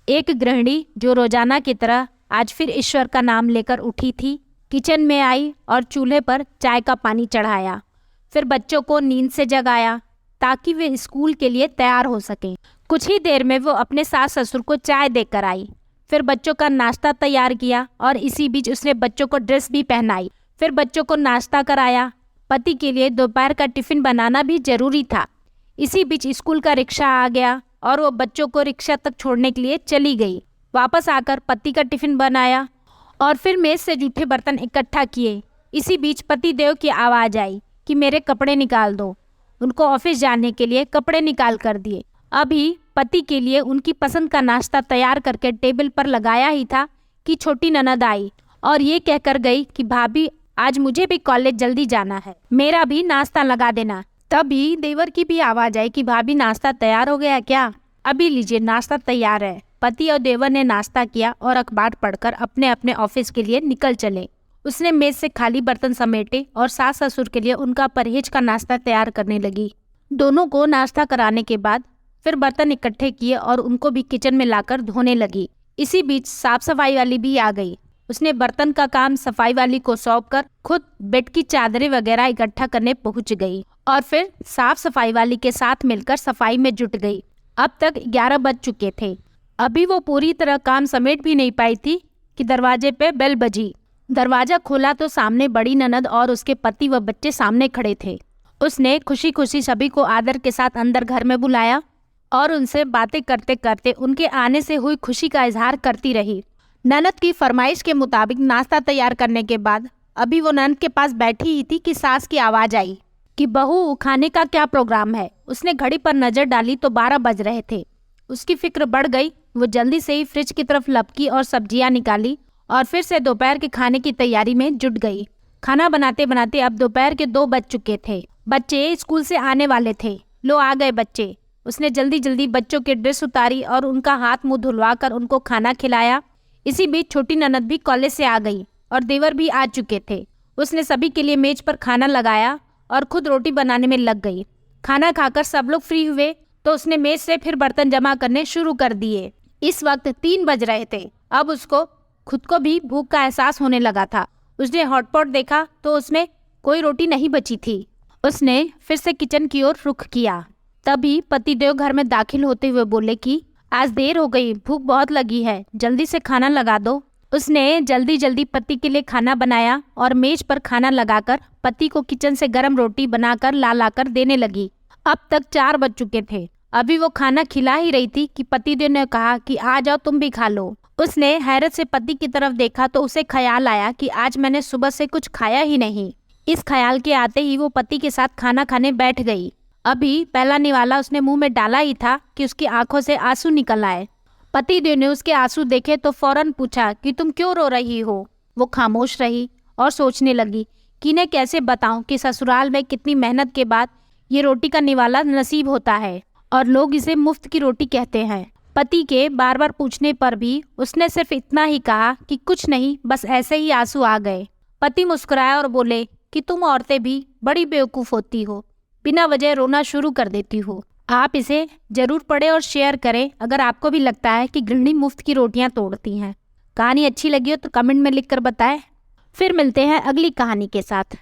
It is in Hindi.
एक गृहिणी जो रोजाना की तरह आज फिर ईश्वर का नाम लेकर उठी थी, किचन में आई और चूल्हे पर चाय का पानी चढ़ाया। फिर बच्चों को नींद से जगाया ताकि वे स्कूल के लिए तैयार हो सकें। कुछ ही देर में वो अपने सास ससुर को चाय देकर आई। फिर बच्चों का नाश्ता तैयार किया और इसी बीच उसने बच्चों को ड्रेस भी पहनाई। फिर बच्चों को नाश्ता कराया। पति के लिए दोपहर का टिफिन बनाना भी जरूरी था। इसी बीच स्कूल का रिक्शा आ गया और वो बच्चों को रिक्शा तक छोड़ने के लिए चली गई। वापस आकर पति का टिफिन बनाया और फिर मेज से जूठे बर्तन इकट्ठा किए। इसी बीच पति देव की आवाज़ आई कि मेरे कपड़े निकाल दो। उनको ऑफिस जाने के लिए कपड़े निकाल कर दिए। अभी पति के लिए उनकी पसंद का नाश्ता तैयार करके टेबल पर लगाया ही था कि छोटी ननद आई और ये कहकर गई कि भाभी आज मुझे भी कॉलेज जल्दी जाना है, मेरा भी नाश्ता लगा देना। तभी देवर की भी आवाज़ आई कि भाभी नाश्ता तैयार हो गया क्या? अभी लीजिए नाश्ता तैयार है। पति और देवर ने नाश्ता किया और अखबार पढ़कर अपने अपने ऑफिस के लिए निकल चले। उसने मेज से खाली बर्तन समेटे और सास ससुर के लिए उनका परहेज का नाश्ता तैयार करने लगी। दोनों को नाश्ता कराने के बाद फिर बर्तन इकट्ठे किए और उनको भी किचन में लाकर धोने लगी। इसी बीच साफ सफाई वाली भी आ गई। उसने बर्तन का काम सफाई वाली को सौंपकर खुद बेड की चादरें वगैरह इकट्ठा करने पहुंच गई और फिर साफ सफाई वाली के साथ मिलकर सफाई में जुट गई। अब तक 11 बज चुके थे। अभी वो पूरी तरह काम समेट भी नहीं पाई थी कि दरवाजे पे बेल बजी। दरवाजा खोला तो सामने बड़ी ननद और उसके पति व बच्चे सामने खड़े थे। उसने खुशी खुशी सभी को आदर के साथ अंदर घर में बुलाया और उनसे बातें करते करते उनके आने से हुई खुशी का इजहार करती रही। ननद की फरमाइश के मुताबिक नाश्ता तैयार करने के बाद अभी वो ननद के पास बैठी ही थी कि सास की आवाज़ आई कि बहू खाने का क्या प्रोग्राम है। उसने घड़ी पर नज़र डाली तो 12 बज रहे थे। उसकी फिक्र बढ़ गई। वो जल्दी से ही फ्रिज की तरफ लपकी और सब्जियां निकाली और फिर से दोपहर के खाने की तैयारी में जुट गई। खाना बनाते बनाते अब दोपहर के 2 बज चुके थे। बच्चे स्कूल से आने वाले थे। लो आ गए बच्चे। उसने जल्दी जल्दी बच्चों के ड्रेस उतारी और उनका हाथ मुंह धुलवा कर उनको खाना खिलाया। इसी बीच छोटी ननद भी कॉलेज से आ गई और देवर भी आ चुके थे। उसने सभी के लिए मेज पर खाना लगाया और खुद रोटी बनाने में लग गई। खाना खाकर सब लोग फ्री हुए तो उसने मेज से फिर बर्तन जमा करने शुरू कर दिए। इस वक्त 3 बज रहे थे। अब उसको खुद को भी भूख का एहसास होने लगा था। उसने हॉटपॉट देखा तो उसमें कोई रोटी नहीं बची थी। उसने फिर से किचन की ओर रुख किया। तभी पतिदेव घर में दाखिल होते हुए बोले कि आज देर हो गई, भूख बहुत लगी है, जल्दी से खाना लगा दो। उसने जल्दी जल्दी पति के लिए खाना बनाया और मेज पर खाना लगाकर पति को किचन से गर्म रोटी बनाकर ला कर देने लगी। अब तक 4 बज चुके थे। अभी वो खाना खिला ही रही थी कि पतिदेव ने कहा कि आ जाओ तुम भी खा लो। उसने हैरत से पति की तरफ देखा तो उसे ख्याल आया कि आज मैंने सुबह से कुछ खाया ही नहीं। इस ख्याल के आते ही वो पति के साथ खाना खाने बैठ गई। अभी पहला निवाला उसने मुंह में डाला ही था कि उसकी आंखों से आंसू निकल आए। पतिदेव ने उसके आंसू देखे तो फौरन पूछा कि तुम क्यों रो रही हो। वो खामोश रही और सोचने लगी कि इन्हें कैसे बताऊं कि ससुराल में कितनी मेहनत के बाद ये रोटी का निवाला नसीब होता है और लोग इसे मुफ्त की रोटी कहते हैं। पति के बार बार पूछने पर भी उसने सिर्फ इतना ही कहा कि कुछ नहीं, बस ऐसे ही आंसू आ गए। पति मुस्कुराया और बोले कि तुम औरतें भी बड़ी बेवकूफ़ होती हो, बिना वजह रोना शुरू कर देती हो। आप इसे जरूर पढ़ें और शेयर करें अगर आपको भी लगता है कि गृहिणी मुफ्त की रोटियां तोड़ती हैं। कहानी अच्छी लगी हो तो कमेंट में लिखकर बताएं। फिर मिलते हैं अगली कहानी के साथ।